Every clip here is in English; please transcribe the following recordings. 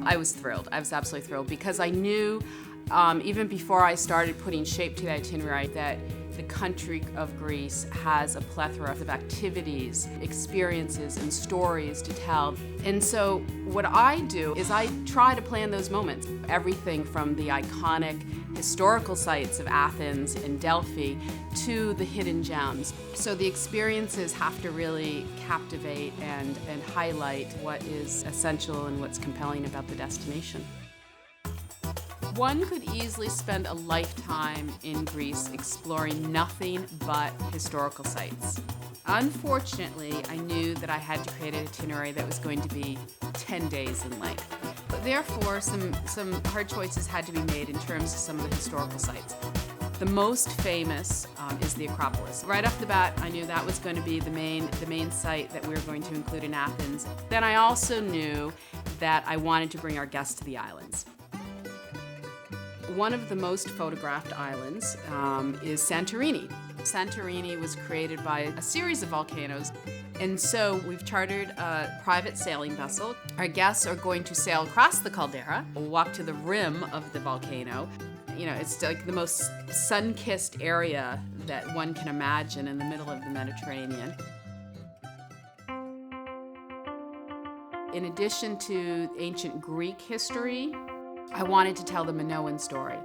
I was thrilled. I was absolutely thrilled because I knew, even before I started putting shape to the itinerary, that the country of Greece has a plethora of activities, experiences, and stories to tell. And so what I do is I try to plan those moments. Everything from the iconic historical sites of Athens and Delphi to the hidden gems. So the experiences have to really captivate and highlight what is essential and what's compelling about the destination. One could easily spend a lifetime in Greece exploring nothing but historical sites. Unfortunately, I knew that I had to create an itinerary that was going to be 10 days in length. Therefore, some hard choices had to be made in terms of some of the historical sites. The most famous is the Acropolis. Right off the bat, I knew that was going to be the main site that we were going to include in Athens. Then I also knew that I wanted to bring our guests to the islands. One of the most photographed islands is Santorini. Santorini was created by a series of volcanoes, and so we've chartered a private sailing vessel. Our guests are going to sail across the caldera, walk to the rim of the volcano. You know, it's like the most sun-kissed area that one can imagine in the middle of the Mediterranean. In addition to ancient Greek history, I wanted to tell the Minoan story.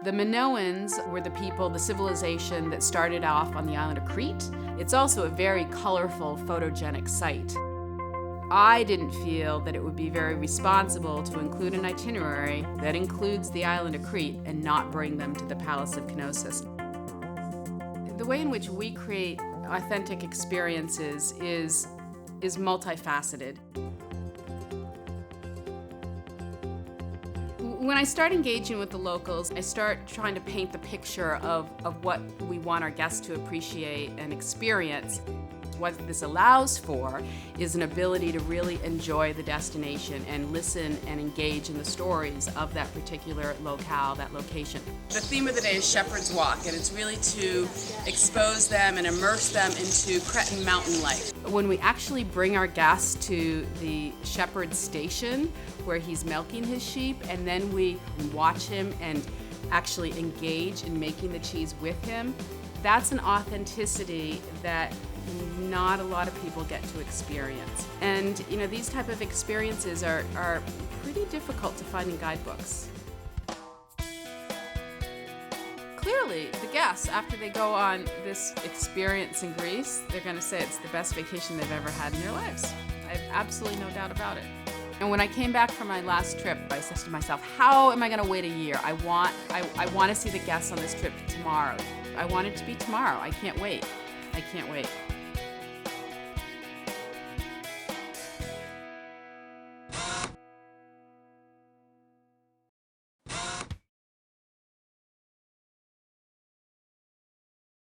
The Minoans were the people, the civilization that started off on the island of Crete. It's also a very colorful, photogenic site. I didn't feel that it would be very responsible to include an itinerary that includes the island of Crete and not bring them to the Palace of Knossos. The way in which we create authentic experiences is multifaceted. When I start engaging with the locals, I start trying to paint the picture of what we want our guests to appreciate and experience. What this allows for is an ability to really enjoy the destination and listen and engage in the stories of that particular locale, that location. The theme of the day is Shepherd's Walk, and it's really to expose them and immerse them into Cretan mountain life. When we actually bring our guests to the shepherd's station where he's milking his sheep, and then we watch him and actually engage in making the cheese with him, that's an authenticity that not a lot of people get to experience. And you know, these type of experiences are pretty difficult to find in guidebooks. Clearly, the guests, after they go on this experience in Greece, they're going to say it's the best vacation they've ever had in their lives. I have absolutely no doubt about it. And when I came back from my last trip, I said to myself, how am I going to wait a year? I want to see the guests on this trip tomorrow. I want it to be tomorrow. I can't wait. I can't wait.